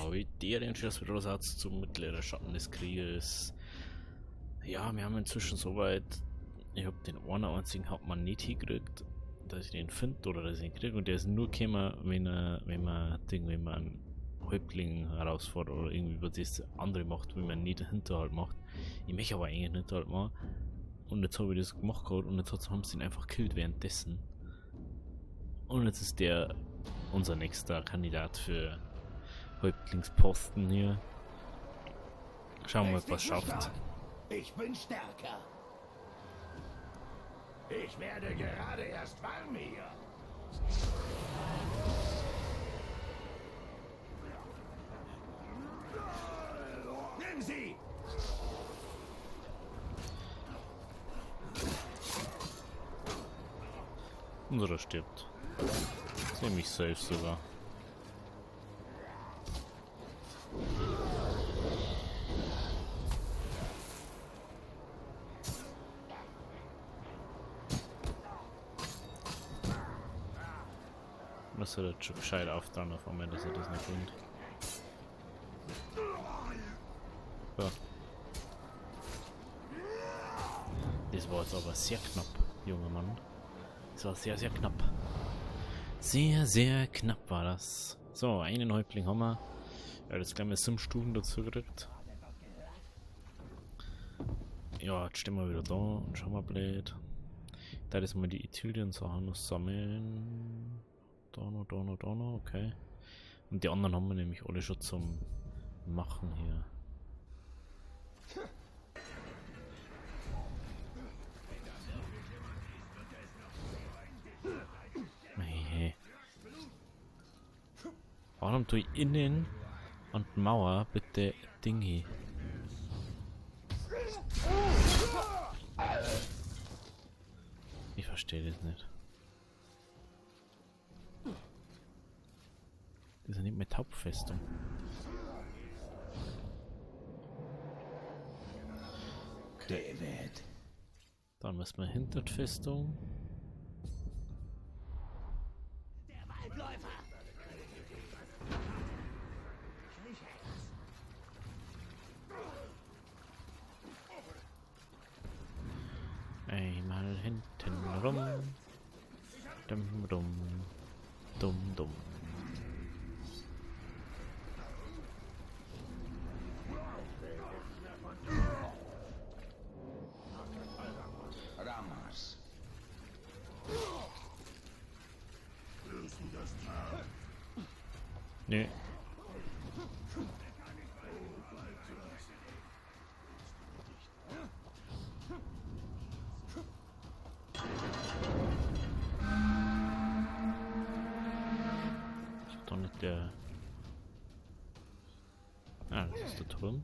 Wie der Entschluss wieder Satz zum mittleren Schatten des Krieges. Ja, wir haben inzwischen soweit. Ich habe den einen einzigen Hauptmann nicht hingekriegt, dass ich den finde oder dass ich ihn kriege. Und der ist nur gekommen, wenn man einen Häuptling herausfordert oder irgendwie über das andere macht, wenn man nicht einen Hinterhalt macht. Ich möchte aber eigentlich einen Hinterhalt machen. Und jetzt habe ich das gemacht gehabt und jetzt haben sie ihn einfach gekillt währenddessen. Und jetzt ist der unser nächster Kandidat für Häuptlingsposten hier. Schauen wir mal, ob er es schafft. Ich bin stärker. Ich werde gerade erst warm hier. Nimm sie! Unserer stirbt. Ziemlich safe sogar. Muss er das schon gescheit auftragen auf einmal, dass er das nicht bringt. So. Das war jetzt aber sehr knapp, junger Mann. Das war sehr, sehr knapp. Sehr, sehr knapp war das. So, einen Häuptling haben wir. Ja, das gleich mal 5 Stufen dazu gekriegt. Ja, jetzt stehen wir wieder da und schauen wir blöd. Da ist mal die Ithilien-Sachen noch sammeln. Da noch, okay. Und die anderen haben wir nämlich alle schon zum Machen hier. Hey. Warum tue ich innen an die Mauer bitte Dinge? Ich verstehe das nicht. Das ist ja nicht mehr Hauptfestung. Okay. David. Dann müssen wir hinter die Festung. Der Waldläufer. Einmal hinten rum. Dumm. Ramas. Nö. Ist doch nicht der... Ah, das ist der Turm.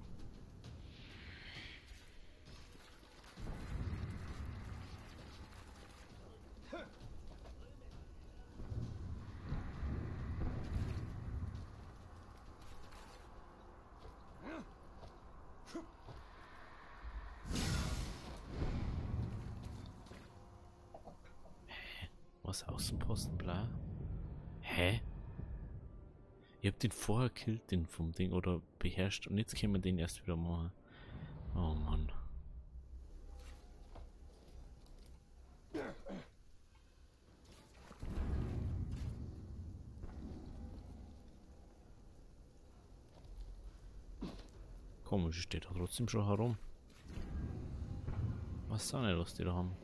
Was Außenposten, bla? Hä? Ihr habt den vorher killt, den vom Ding, oder beherrscht, und jetzt können wir den erst wieder machen. Oh Mann. Komisch, steht da trotzdem schon herum. Was auch nicht, was die da haben.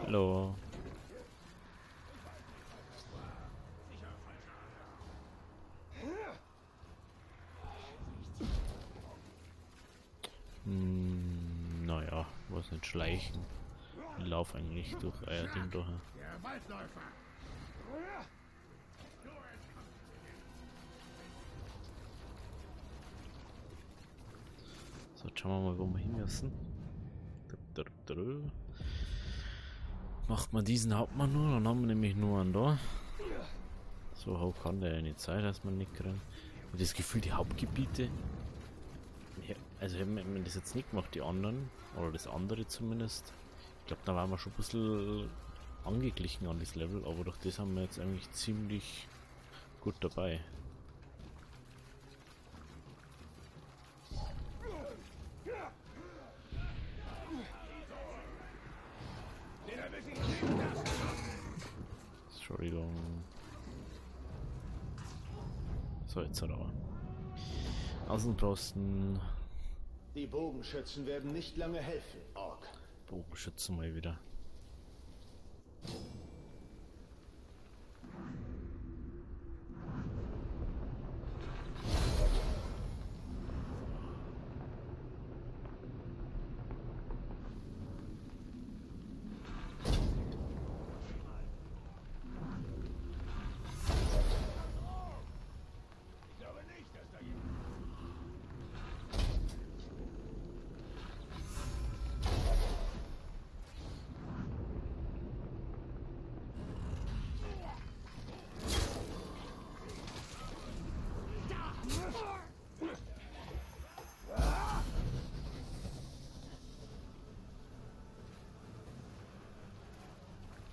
Hallo. Naja, was nicht schleichen. Ich lauf eigentlich durch euer Ding durch. Der Waldläufer. So, jetzt schauen wir mal, wo wir hin müssen. Macht man diesen Hauptmann nur, dann haben wir nämlich nur einen da. So hoch kann der ja nicht sein, dass man nicht kriegen. Und das Gefühl, die Hauptgebiete Also haben wir das jetzt nicht gemacht, die anderen, oder das andere zumindest. Ich glaube, da waren wir schon ein bisschen angeglichen an das Level, aber durch das haben wir jetzt eigentlich ziemlich gut dabei. Entschuldigung. So, jetzt aber. Außenposten. Die Bogenschützen werden nicht lange helfen, Ork. Bogenschützen mal wieder.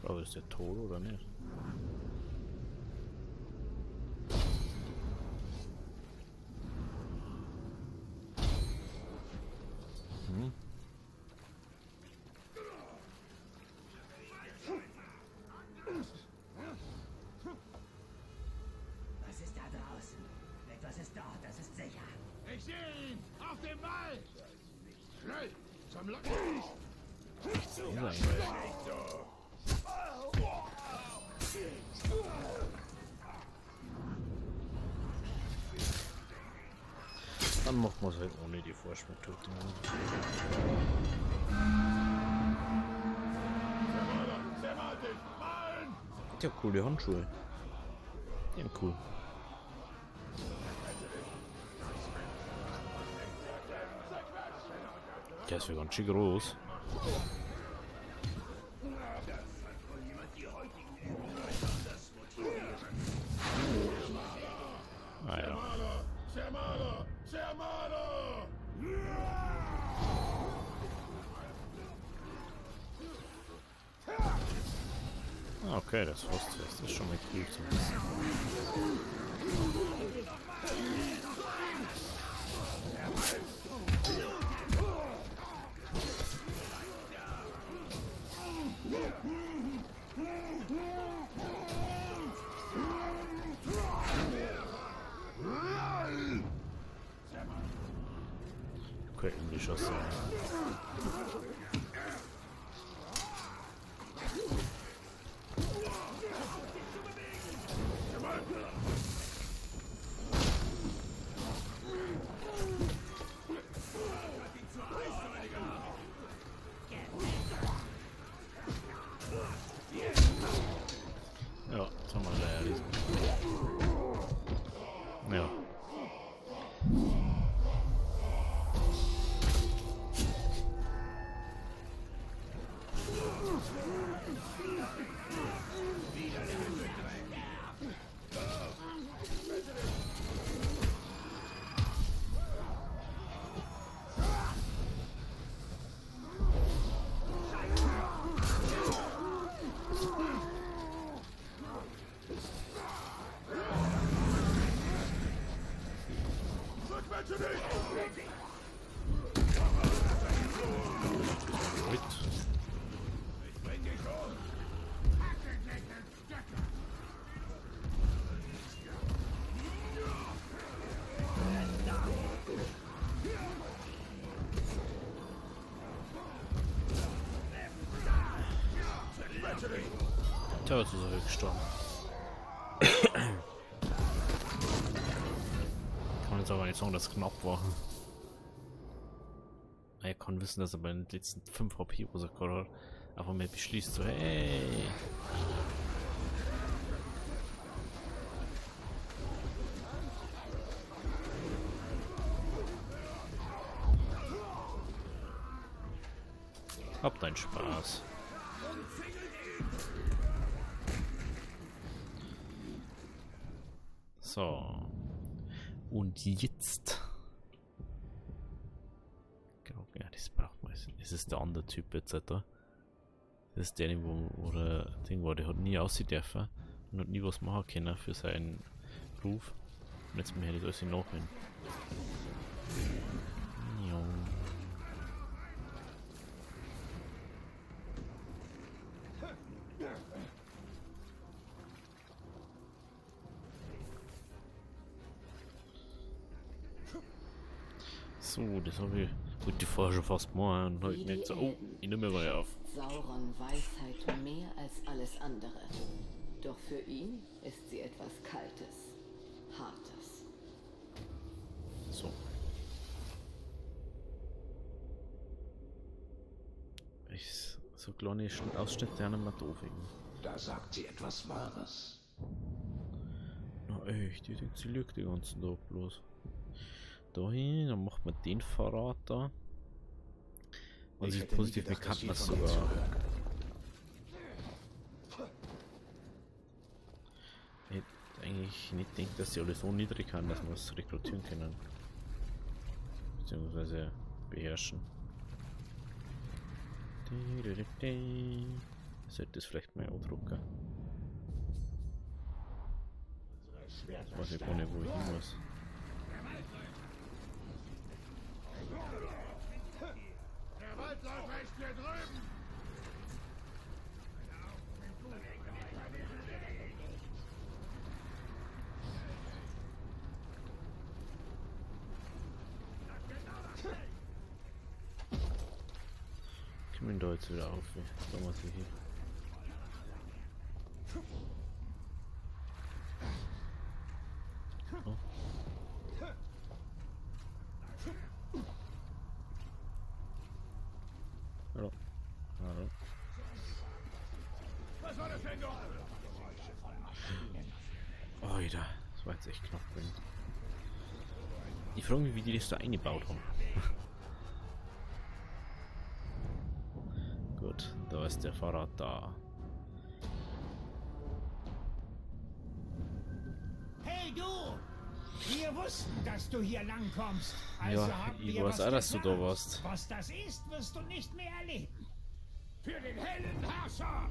Aber ist der tot oder nicht? Hm? Was ist da draußen? Etwas ist dort, das ist sicher. Ich sehe ihn! Auf dem Wald! Schnell! Zum Locken! Nicht so! Ja, Nicht so! Dann machen wir es halt ohne die Vorschmuttung. Ja, coole Handschuhe. Ja, cool. Der ist ja ganz schön groß. Ah ja. Zermaler! Zermaler! Ah, okay, das Frostfest ist schon mal cool zu wissen. Okay, irgendwie schossen. Ja, jetzt haben wir gleich erledigt. Ja. Gut. Tja, jetzt ist er gestorben. Kann jetzt aber nicht sagen, dass es knapp war. Er kann wissen, dass er bei den letzten 5 HP rausgekommen hat. Aber mir beschließt so, hey. Hab deinen Spaß. So. Und jetzt Ist es der andere Typ jetzt, Alter? Das ist der, wo der Ding war, der hat nie aussehen dürfen und hat nie was machen können für seinen Beruf. Und jetzt mir das alles nachhin. Ja. So, das habe ich gut die vorher schon fast gemacht und heute nicht so, oh, ich nehme mal auf. Sauron Weisheit mehr als alles andere. Doch für ihn ist sie etwas Kaltes, Hartes. So. So kleine Ausschnitte an einem doof. Da sagt sie etwas Wahres. Na echt, ich denke, sie lügt den ganzen Tag bloß. Dahin, dann macht man den Verrat da. Und sie ist positiv mit Katniss sogar. Ich hätte eigentlich nicht gedacht, dass sie alle so niedrig kann, dass wir es rekrutieren können. Beziehungsweise beherrschen. Ich sollte das vielleicht mal ausdrucken. Ich weiß gar nicht, wo ich hin muss. Der Waldläufer ist hier drüben! Kommen da jetzt wieder auf, sagen wir sie hier. Oh. Hallo. Hallo. Was war das denn, Alter, das war jetzt echt knapp. Ich frage mich, wie die das da eingebaut haben. Gut, da ist der Fahrrad da. Hey du! Wir wussten, dass du hier langkommst. Also Ja, haben ich wir weiß was auch, dass du da gesagt. warst. Was das ist, wirst du nicht mehr erleben. Für den hellen Herrscher!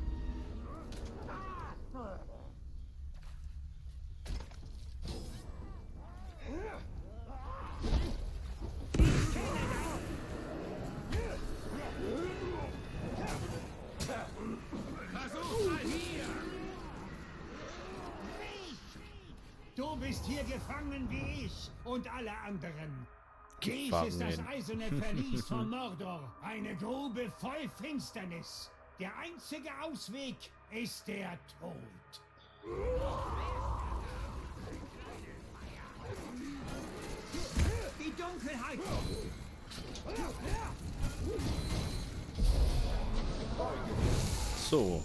Versuch mal hier! Du bist hier gefangen wie ich und alle anderen. Dies Gefangen. ist das eiserne Verlies von Mordor. Eine Grube voll Finsternis. Der einzige Ausweg ist der Tod. Die Dunkelheit. So.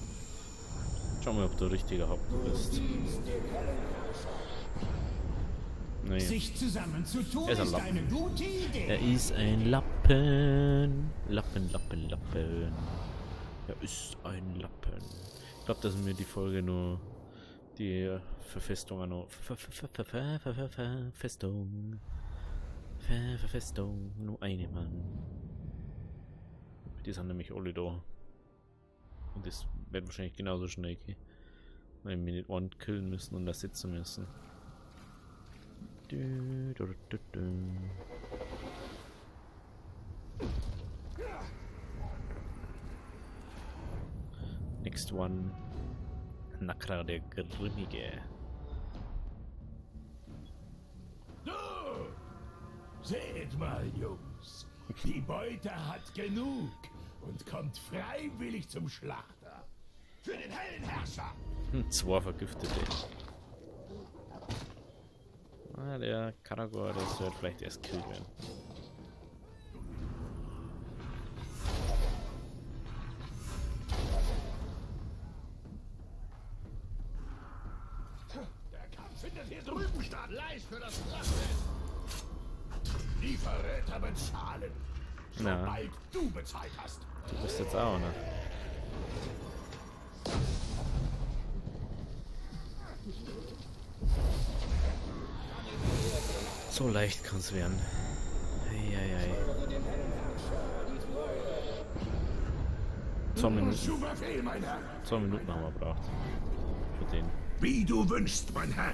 Schau mal, ob du richtiger Haupt bist. Nee. Sich zusammenzutun Er ist ein ist Lappen. eine gute Idee. Er ist ein Lappen. Lappen, Lappen, Lappen. Er ist ein Lappen. Ich glaube, dass mir die Folge nur die Verfestung noch. Verfestung. Nur eine Mann. Die sind nämlich alle da. Und das wird wahrscheinlich genauso schnell gehen. Weil wir nicht einen killen müssen und da sitzen müssen. Next one. Nakra der Grimmige. Seht mal, Jungs. Die Beute hat genug und kommt freiwillig zum Schlachter. Für den hellen Herrscher! Zwei Vergiftete. Ah, der Karagor, das wird vielleicht erst killt werden. Der Kampf findet hier drüben statt. Leicht für das Schlachtfeld. Die Verräter bezahlen. Na. Sobald du bezahlt hast. Du bist jetzt auch, ne? So leicht kann es werden. Eieiei. 2 Minuten. Zu Befehl, mein Herr. 2 Minuten haben wir gebraucht. Für den. Wie du wünschst, mein Herr.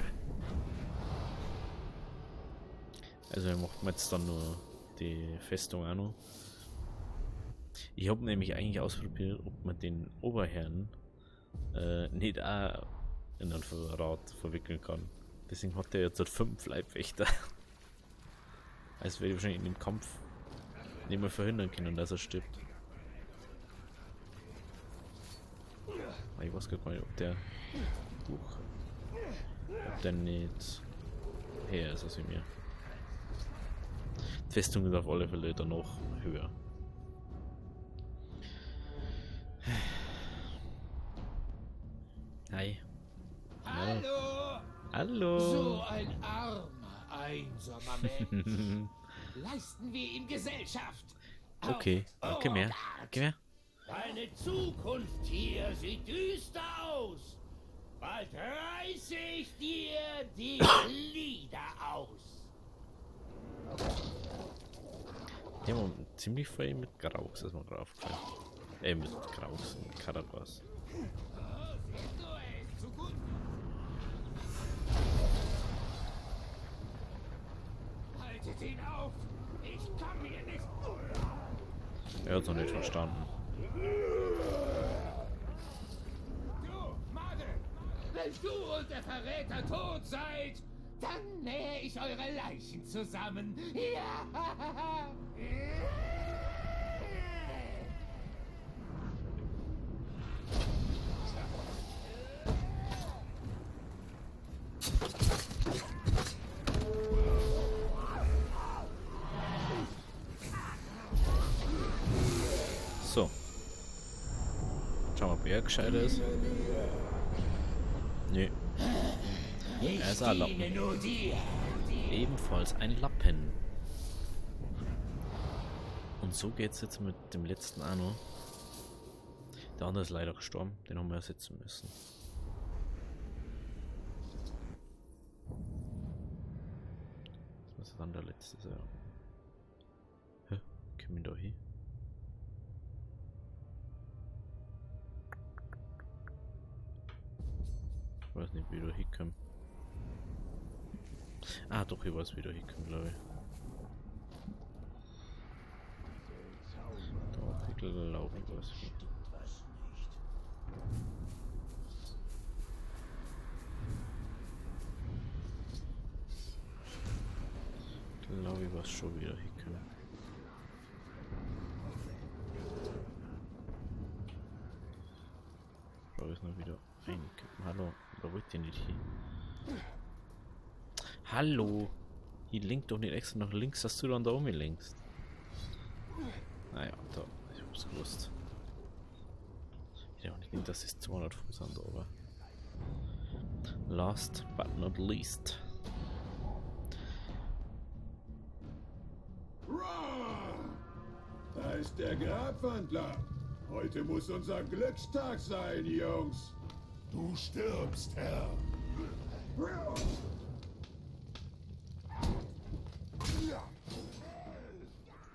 Also wir machen jetzt dann nur die Festung auch noch. Ich habe nämlich eigentlich ausprobiert, ob man den Oberherrn nicht auch in einen Verrat verwickeln kann. Deswegen hat er jetzt 5 Leibwächter. Also werde ich wahrscheinlich in dem Kampf nicht mehr verhindern können, dass er stirbt. Aber ich weiß gar nicht, ob der nicht her ist als in mir. Die Festung ist auf alle Fälle dann noch höher. Hi. Hallo! Hallo. So ein armer, einsamer Mensch. Leisten wir ihm Gesellschaft. Okay, gib her. Gib her. Deine Zukunft hier sieht düster aus. Bald reiße ich dir die Glieder aus. Die haben ziemlich voll mit Graus, ist mir drauf gefallen. Mit Graus, mit Carabas. Haltet ihn auf! Ich kann mir nicht... Er hat es noch nicht verstanden. Du, Made! Wenn du und der Verräter tot seid, dann nähe ich eure Leichen zusammen. Ja! So. Schauen wir, ob er gescheit ist. Nö. Er ist ein Lappen. Nur dir. Ebenfalls ein Lappen. Und so geht's jetzt mit dem letzten auch noch. Der andere ist leider gestorben, den haben wir ersetzen müssen. Das ist dann der letzte sein. Hä? Komm ich da hin? Ich weiß nicht, wie ich da hinkomme. Ah, doch, ich weiß, wie ich da hinkomme, glaube ich. Da, glaube ich, was. Glaube ich, was schon wieder hinkommen. Brauche ich noch wieder einkippen. Hallo, da wollt ihr nicht hin. Hallo! Hier linkt doch nicht extra nach links, dass du dann da lenkst. Naja, da, ich hab's gewusst. Ich hätte auch nicht gedacht, dass es 200 Fuß sind, aber. Last but not least. Da ist der Grabwandler. Heute muss unser Glückstag sein, Jungs. Du stirbst, Herr.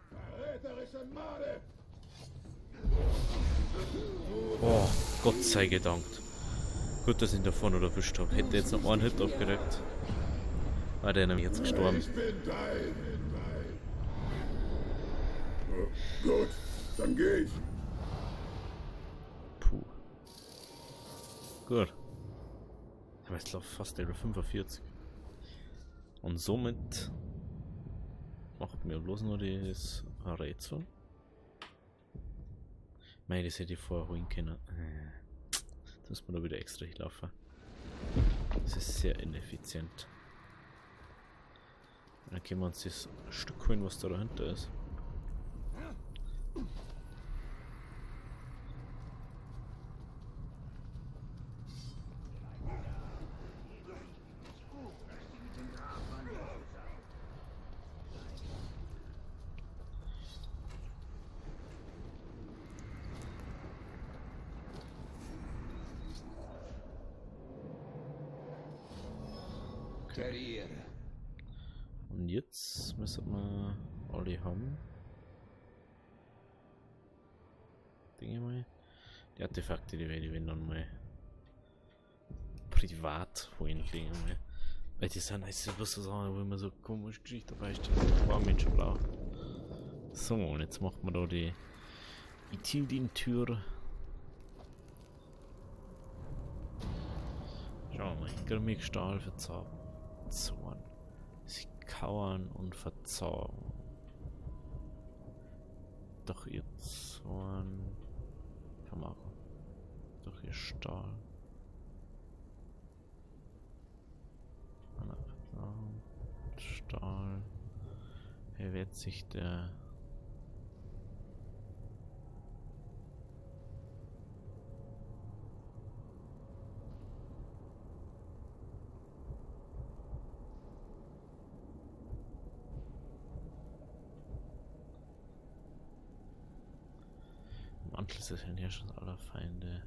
Verräterische Made. Oh, Gott sei gedankt. Gut, dass ich ihn da vorne erwischt habe. Hätte jetzt noch einen Hit abgerückt. War der nämlich jetzt gestorben. Ich bin dein. Gut, dann geh ich. Puh. Gut. Aber ich glaube fast Level 45. Und somit macht mir bloß nur das Rätsel. Mei, das hätte ich vorher holen können. Jetzt muss man da wieder extra hinlaufen. Das ist sehr ineffizient. Dann können wir uns das Stück holen, was da dahinter ist. Und jetzt müssen wir alle haben. Dinge mal. Die Artefakte, die werde ich wenn dann mal privat holen legen. Weil die sind heißt bloß so Sachen, wo immer so komische Geschichte dabei steht. War Mensch blau. So, und jetzt macht man da die Ithildin-Tür. Schauen wir mal, Grimmigstahl verzaubern. Zorn. Sie kauern und verzaubern. Doch ihr Zorn. Kamera. Doch ihr Stahl. Stahl. Wer wird sich der im Antlitz des Herrn Herrschers aller Feinde.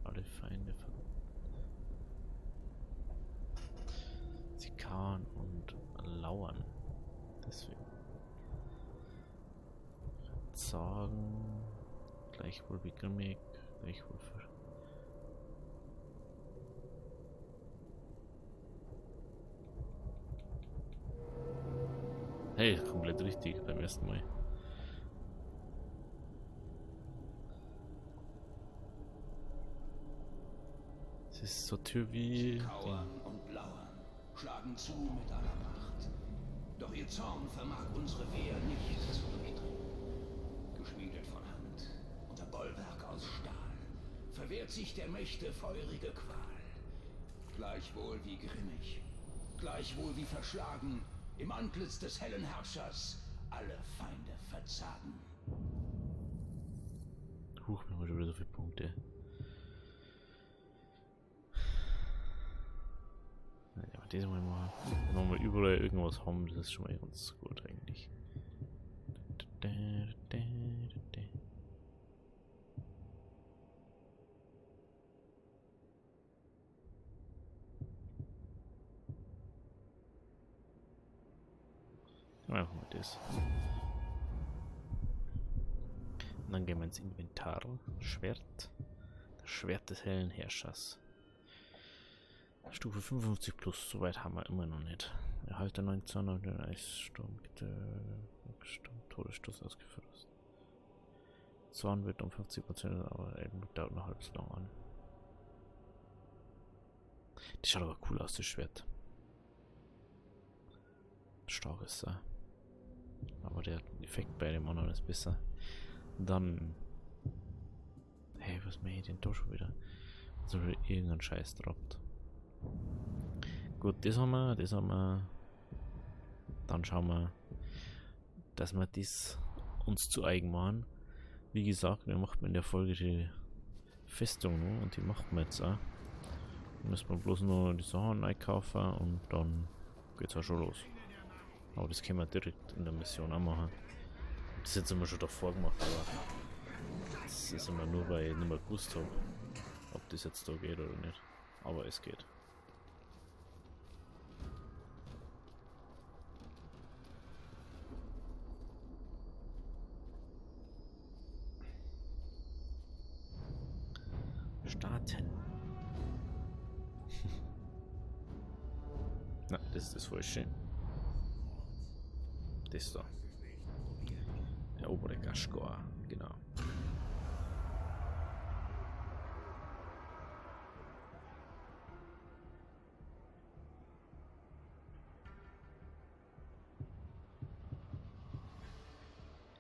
Alle Feinde sie kauern und lauern. Deswegen. Sagen. Gleichwohl wie grimmig. Gleichwohl für. Hey, komplett richtig beim ersten Mal. Es ist so Tür wie. Kauern und lauern, schlagen zu mit aller Macht. Doch ihr Zorn vermag unsere Wehr nicht zu durchdringen. Geschmiedet von Hand, unser Bollwerk aus Stahl, verwehrt sich der Mächte feurige Qual. Gleichwohl wie grimmig, gleichwohl wie verschlagen, im Antlitz des hellen Herrschers alle Feinde verzagen. Huch, mir haben schon wieder so viele Punkte. Ja, das mal machen. Wenn wir überall irgendwas haben, das ist schon mal ganz gut eigentlich. Machen wir das. Und dann gehen wir ins Inventar. Schwert. Das Schwert des hellen Herrschers. Stufe 55 plus, soweit haben wir immer noch nicht. Erhalte 19 und den Eissturm, Todesstoß ausgeführt. Zorn wird um 50%, aber dauert noch halb so lang an. Das schaut aber cool aus, das Schwert. Stark ist er. Aber der Effekt bei dem anderen ist besser. Dann. Hey, was mache ich denn da schon wieder? So irgendein Scheiß droppt. Gut, das haben wir, das haben wir. Dann schauen wir, dass wir das uns zu eigen machen. Wie gesagt, wir machen in der Folge die Festung noch und die machen wir jetzt auch. Dann müssen wir bloß noch die Sachen einkaufen und dann geht's auch schon los. Aber das können wir direkt in der Mission auch machen. Das jetzt haben wir schon davor gemacht, aber das ist immer nur, weil ich nicht mehr gewusst habe, ob das jetzt da geht oder nicht. Aber es geht. Starten. Na, das ist das Falsche. Das da. Der obere Gaschgor, genau.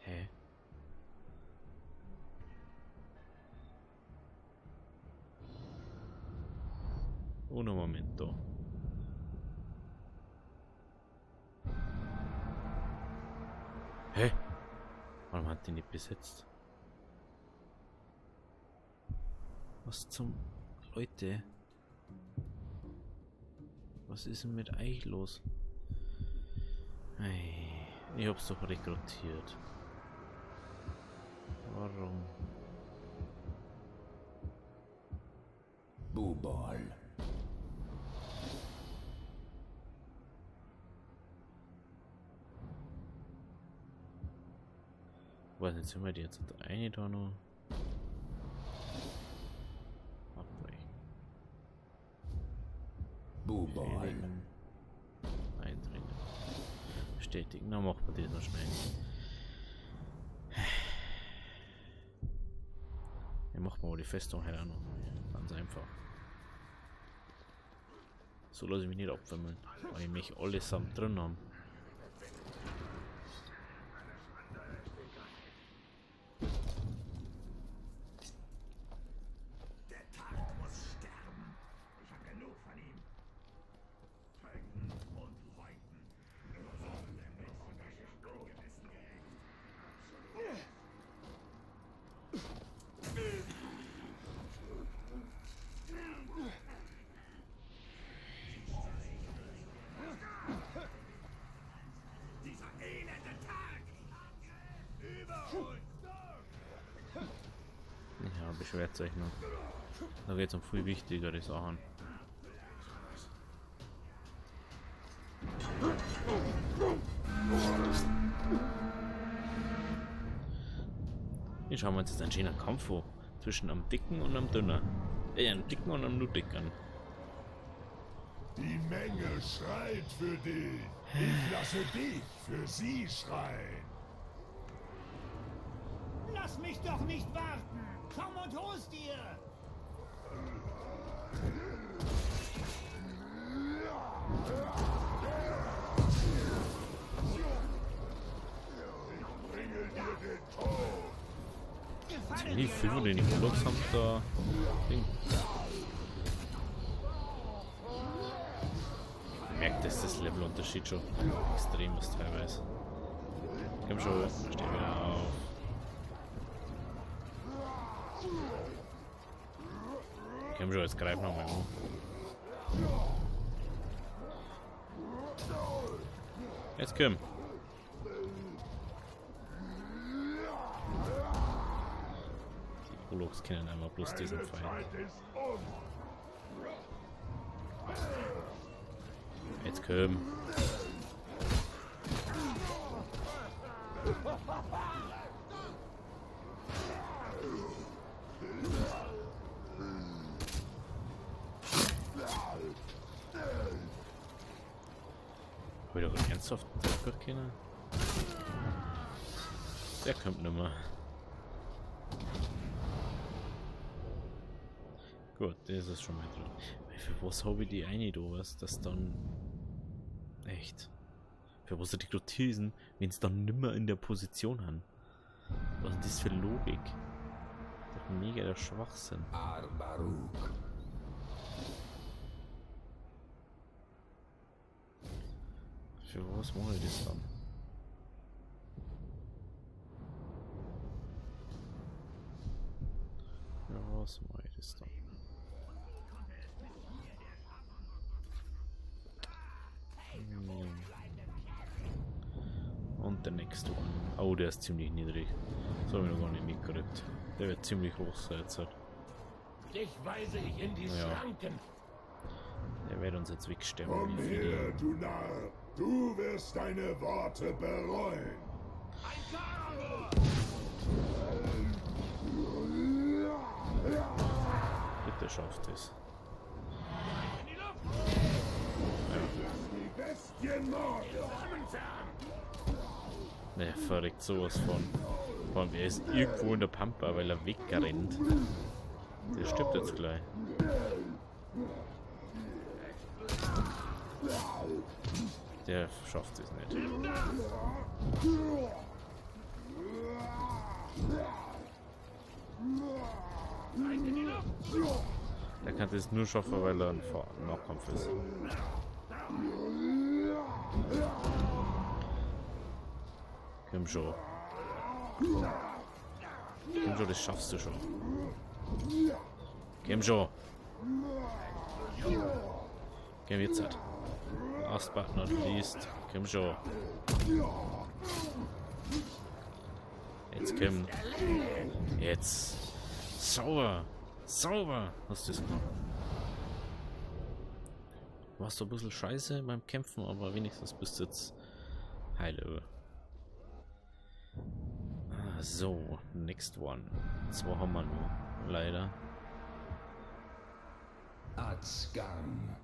Hä? Un momento. Hä? Warum hat die nicht besetzt? Was zum... Leute? Was ist denn mit euch los? Ei, ich hab's doch rekrutiert. Warum? Bubol. weiß nicht, sind wir die jetzt eine da noch? Abbrechen. Bestätigen. Eindringen. Bestätigen. Dann machen wir das noch schnell. Ja, machen wir mal die Festung halt auch noch. Ganz einfach. So lasse ich mich nicht abwimmeln, weil ich mich allesamt drin haben. Der Tag muss sterben. Ich habe genug von ihm. Töten und läuten. Dieser elende Tag! Über uns! Ja, beschwert euch noch. Da geht es um viel wichtigere Sachen. Hier schauen wir uns jetzt einen schönen Kampf an. Zwischen einem dicken und einem dünnen. Einem dicken und einem nur dicken. Die Menge schreit für dich. Ich lasse dich für sie schreien. Lass mich doch nicht warten! Komm und hol's dir! Ich bringe dir den Tod. Ziemlich viel von den Urlaubs haben da. Ding. Merkt, dass das Levelunterschied schon extrem ist teilweise. Komm schon, steh wieder auf. Komm schon, jetzt greif noch mal an. Jetzt komm. Die Urlaubs kennen einmal bloß diesen Fall. Jetzt komm. Hab ich doch ernsthaft den kennen? Der kommt nimmer. Gut, das ist schon mal drin. Für was habe ich die eine da, was das dann. Echt. Für was die Grotisen, wenn es dann nimmer in der Position haben? Was ist das für Logik? Doch mega der Schwachsinn. Arbaruk. Für was mache ich das dann? Für was mache ich das dann? Und der nächste one. Oh, der ist ziemlich niedrig. Das habe ich noch gar nicht mitgekriegt. Der wird ziemlich hoch sein jetzt. Dich weise ich in die Ja. Schranken. Der wird uns jetzt wegsterben. Komm Wie viele. her, du Narr. Du wirst deine Worte bereuen. Bitte schafft es. Die Bestien morden. Der verreckt sowas von. Vor allem, er ist irgendwo in der Pampa, weil er wegrennt. Der stirbt jetzt gleich. Der schafft es nicht. Der kann das nur schaffen, weil er ein Nahkampf ist. Komm schon. Komm schon, das schaffst du schon. Komm schon. Komm jetzt halt. Last but not least. Komm schon. Jetzt komm. Jetzt. Sauber. Sauber. Hast du das gemacht? Warst du ein bisschen scheiße beim Kämpfen, aber wenigstens bist du jetzt heile. So, next one. 2 haben wir nur, leider. Azgang.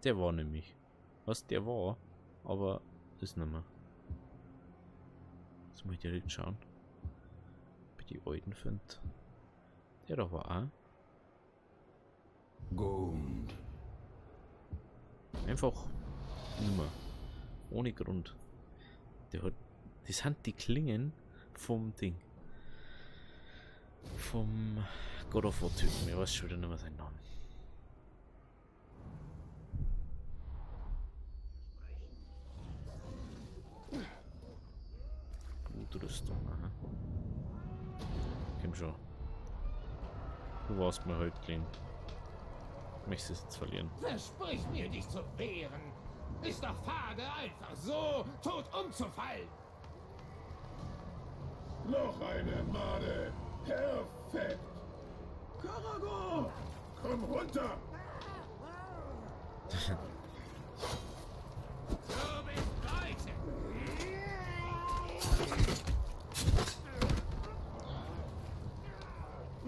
Der war nämlich. Was der war, aber ist nicht mehr. Jetzt muss ich direkt schauen, ob ich die alten finde. Der da war auch. Gund. Einfach nimmer. Ohne Grund. Der hat. Das sind die Klingen vom Ding. Vom God of War Typen. Ich weiß schon wieder nicht mehr seinen Namen. Blutrüstung, aha. Komm schon. Du warst mir heute clean. Möchtest du es jetzt verlieren? Versprich mir, dich zu wehren. Ist doch fade, einfach so tot umzufallen. Noch eine Made. Perfekt. Karagor, komm runter. Du bist Beute.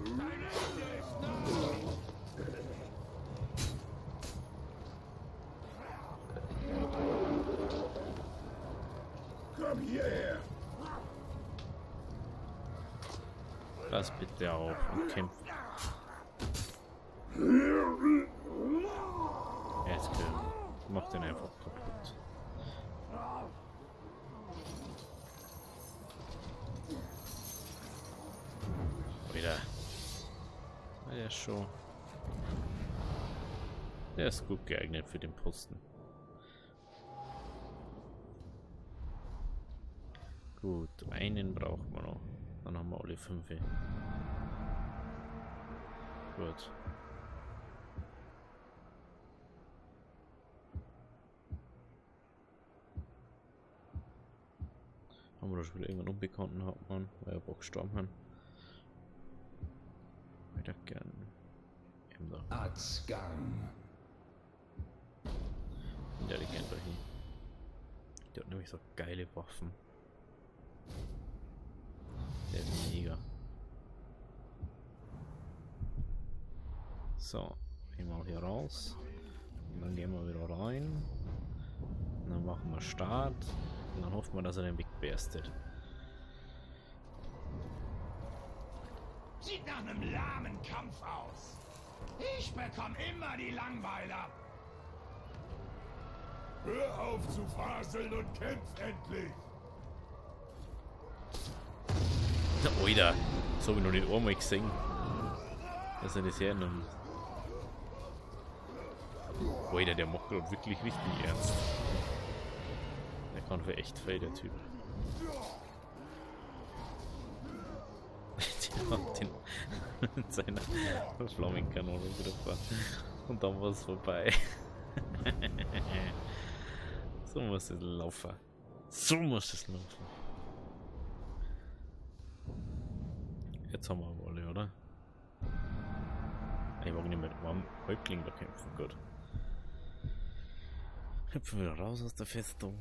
Dein Ende ist nah. Komm hierher. Lass bitte auf und kämpfen. Jetzt mach den einfach kaputt. Wieder. Der ist schon. Der ist gut geeignet für den Posten. Gut, einen brauchen wir noch. Dann haben wir alle 5. Gut. Haben wir da schon wieder irgendeinen Unbekannten Hauptmann, weil er Bock gestorben hat. Wieder gern. Eben da. Azgang. Ja, die kennt euch hin. Der hat nämlich so geile Waffen. Der ist mega. So, gehen wir hier raus. Und dann gehen wir wieder rein. Und dann machen wir Start. Und dann hoffen wir, dass er den Weg beerstet. Sieht nach einem lahmen Kampf aus. Ich bekomme immer die Langweiler. Hör auf zu faseln und kämpf endlich. Oida, so habe ich noch nicht einmal gesehen, dass er das hernimmt. Oida, der macht gerade wirklich richtig ernst. Der kann für echt viel, der Typ. Der hat den mit seiner Flammenkanone getroffen. Und dann war es vorbei. So muss es laufen. So muss es laufen. Jetzt haben wir aber alle, oder? Ich mag nicht mit einem Häuptling da kämpfen, gut. Hüpfen wieder raus aus der Festung.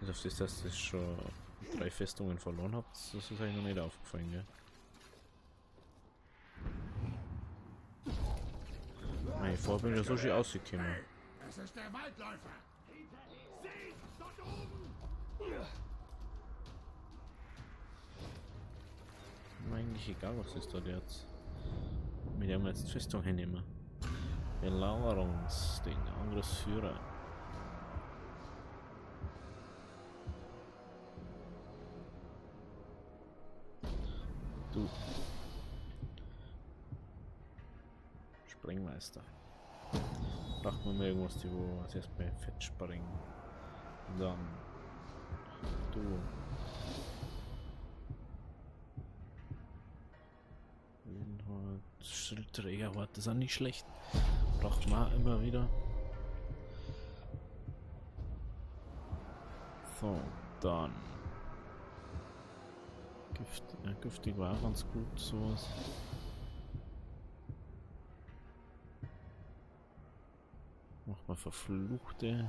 Also auf das, dass ihr schon 3 Festungen verloren habt, das ist eigentlich noch nicht aufgefallen, gell? Nein, vorher bin ich ja so schön ausgekommen. Es ist der Waldläufer. Seht, dort oben. Mir eigentlich egal, was ist da jetzt. Wir haben jetzt die Festung hinnehmen. Belagerungsding, Angriffsführer. Du. Sprengmeister. Braucht man mir irgendwas, die wo als erst bei Fett springen. Und dann. Du. Schildträger, aber das ist auch nicht schlecht. Braucht man immer wieder. So, dann. Giftig war auch ganz gut, sowas. Mach mal Verfluchte.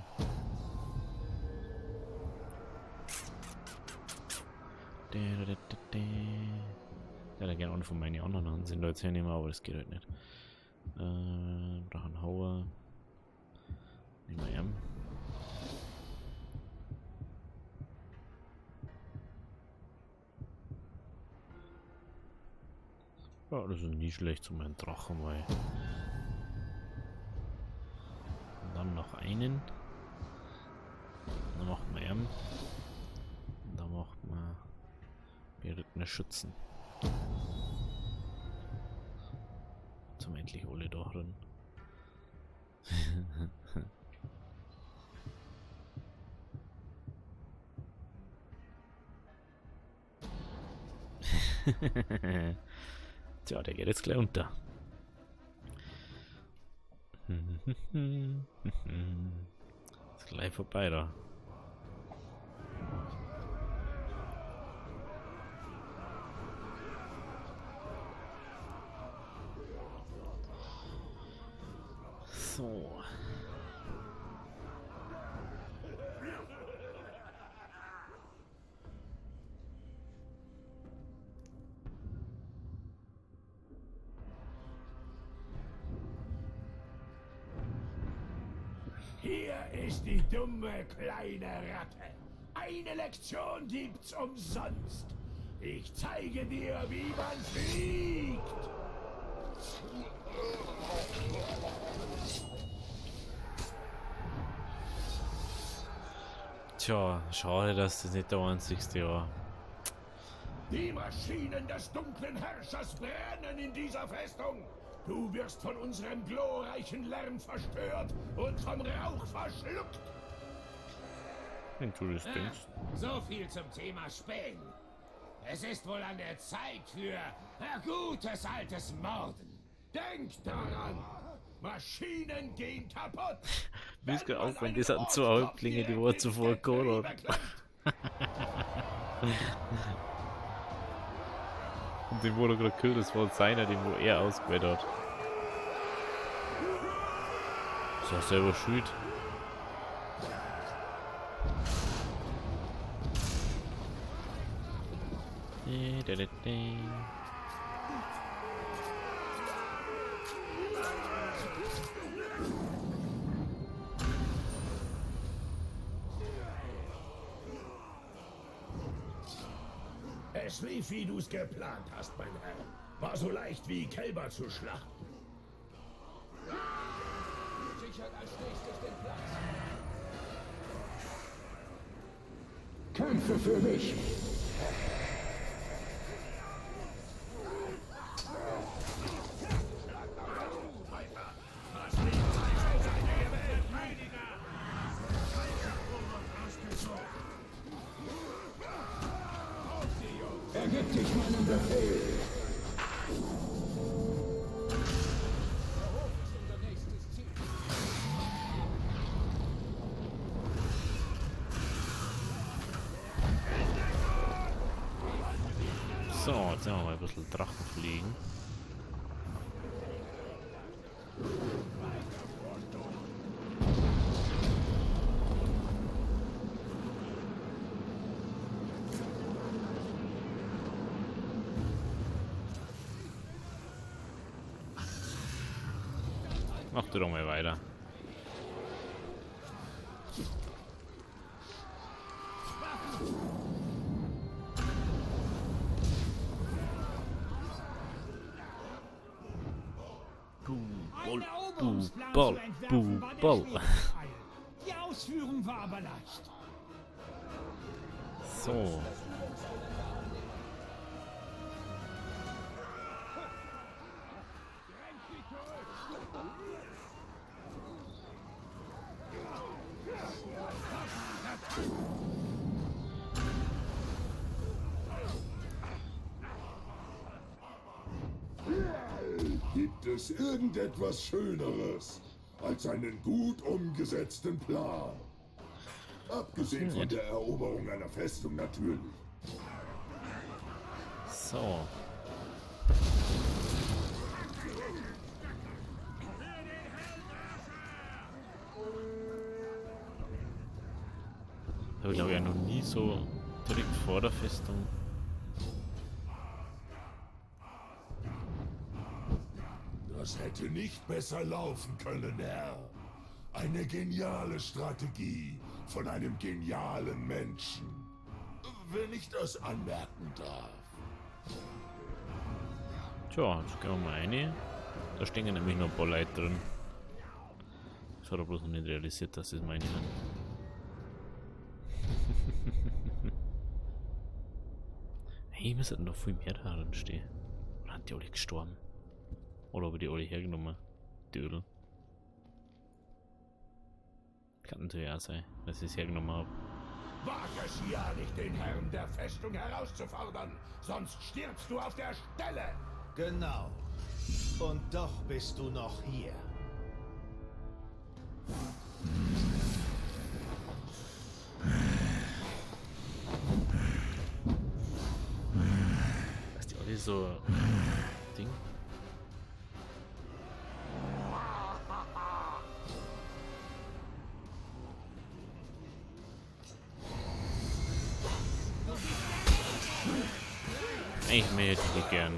Ja, da gerne auch von meinen anderen an sind da jetzt hernehmen, aber das geht halt nicht. Drachenhauer. Nehmen wir M. Ja, das ist nie schlecht zu meinen Drachen, weil. Und dann noch einen. Dann macht man M. Und dann macht man berittene Schützen. Zum endlich alle da drin. Tja, der geht jetzt gleich unter. Ist gleich vorbei da. So. Hier ist die dumme kleine Ratte. Eine Lektion gibt's umsonst. Ich zeige dir, wie man fliegt. Tja, schade, dass das nicht der einzigste war. Die Maschinen des dunklen Herrschers brennen in dieser Festung. Du wirst von unserem glorreichen Lärm verstört und vom Rauch verschluckt. Wenn du das denkst. So viel zum Thema Spähen. Es ist wohl an der Zeit für gutes altes Morden. Denk daran, Maschinen gehen kaputt. Wisst ihr auch, wenn das an zwei Häuptlinge, die Woche zuvor geholt Und den wurde gerade gekillt, das war seiner, den wo er ausgewählt hat. Ist auch selber schuld. Es lief, wie du's geplant hast, mein Herr. War so leicht wie Kälber zu schlachten. Sichert als nächstes den Platz. Kämpfe für mich. Ergib dich meinem Befehl. So, jetzt haben wir mal ein bisschen Drachen fliegen. Mach du doch mal weiter. Ein Eroberungsplan zu entwerfen war der schwere Teil. Die Ausführung war aber leicht. So. Gibt es irgendetwas Schöneres als einen gut umgesetzten Plan? Abgesehen von der Eroberung einer Festung natürlich. So. Habe ich glaube ich noch nie so direkt vor der Festung. Das hätte nicht besser laufen können, Herr. Eine geniale Strategie von einem genialen Menschen. Wenn ich das anmerken darf. Tja, jetzt gehen wir mal rein. Da stehen nämlich noch ein paar Leute drin. Das hat er bloß noch nicht realisiert, dass das meine sind. Hey, wir sollten doch viel mehr da drin stehen. Oder sind die alle gestorben? Oder habe ich die alle hergenommen? Die Öl. Kann natürlich auch sein, dass ich es hergenommen habe. Wag es ja nicht, den Herrn der Festung herauszufordern, sonst stirbst du auf der Stelle. Genau. Und doch bist du noch hier. Ist die alle so Ding? Ich möchte die gern.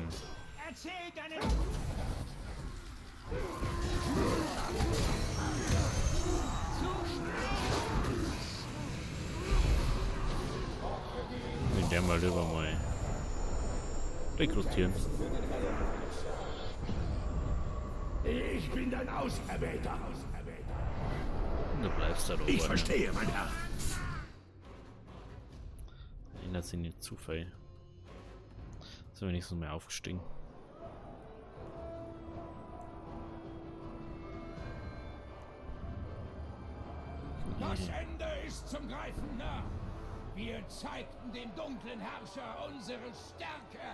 Erzähl deinen... Mit der mal lieber mal rekrutieren. Ich bin dein Auserwählter. Du bleibst da oben. Ich verstehe, mein Herr. Ändert sich nicht Zufall. Sind wir wenigstens mehr aufgestiegen. Das Ende ist zum Greifen nah. Wir zeigten dem dunklen Herrscher unsere Stärke.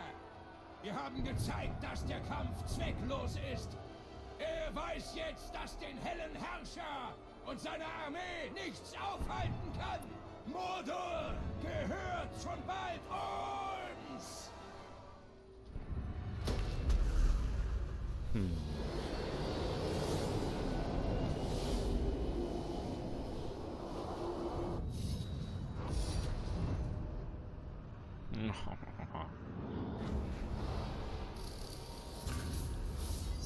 Wir haben gezeigt, dass der Kampf zwecklos ist. Er weiß jetzt, dass den hellen Herrscher und seine Armee nichts aufhalten kann. Mordor gehört schon bald uns.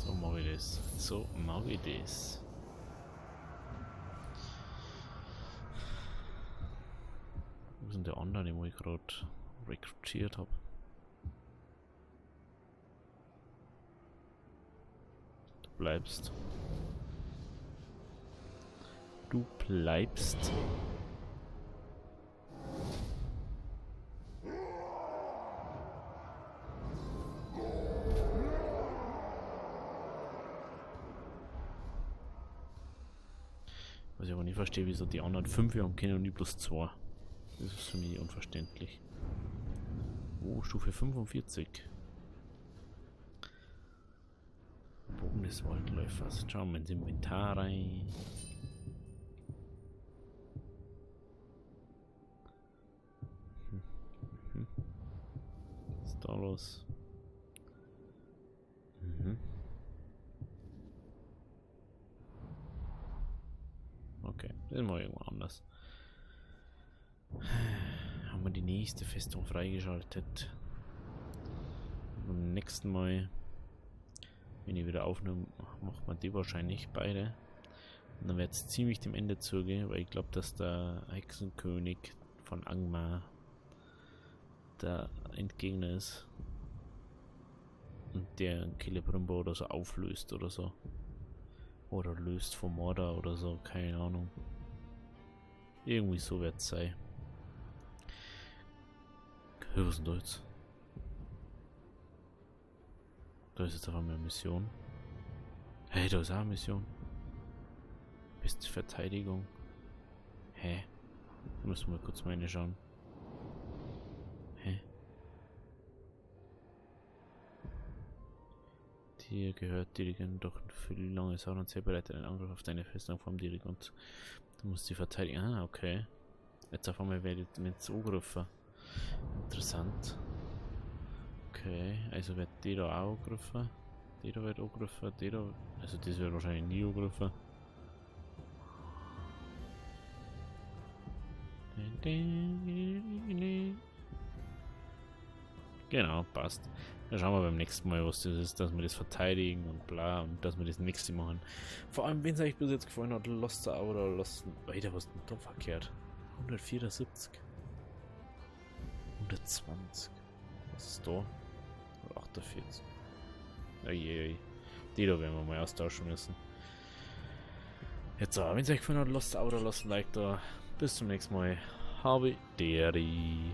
So mag ich das. So mag ich das. Wo sind die anderen, die ich gerade rekrutiert habe? Du bleibst. Du bleibst. Was ich aber nicht verstehe, wieso die anderen 5 haben können und nicht bloß 2. Das ist für mich unverständlich. Oh, Stufe 45. Bogen des Waldläufers. Schauen wir ins Inventar rein. Was ist da los? Okay, das ist mal irgendwo anders. Haben wir die nächste Festung freigeschaltet. Beim nächsten Mal, wenn ich wieder aufnehme, macht man die wahrscheinlich beide. Und dann wird es ziemlich dem Ende zugehen, weil ich glaube, dass der Hexenkönig von Angmar der Endgegner ist. Und der Celebrimbor oder so auflöst oder so. Oder löst vom Mordor oder so, keine Ahnung. Irgendwie so wird es sein. Was ist denn da jetzt? Da ist jetzt auf einmal eine Mission. Hey, da ist auch eine Mission. Beste Verteidigung. Hä? Müssen wir kurz mal schauen. Hä? Dir gehört Dirigent doch für lange Zeit und sehr bereit, einen Angriff auf deine Festung vom Dirigent. Du musst die verteidigen. Ah, okay. Jetzt auf einmal werdet ihr mit angegriffen. Interessant. Okay, also wird die da auch angegriffen. Die da wird angegriffen, die da... Also das wird wahrscheinlich nie angegriffen. Genau, passt. Dann schauen wir beim nächsten Mal, was das ist, dass wir das verteidigen und bla und dass wir das nächste machen. Vor allem, wenn es euch bis jetzt gefallen hat, lasst es auch oder lasst... Weiter, was ist denn da verkehrt? 174. 120. Was ist da? 48. Uiuiui. Die da werden wir mal austauschen müssen. Jetzt so, wenn es euch gefallen hat, lasst ein Abo da, lasst ein Like da. Bis zum nächsten Mal. Habe Deri.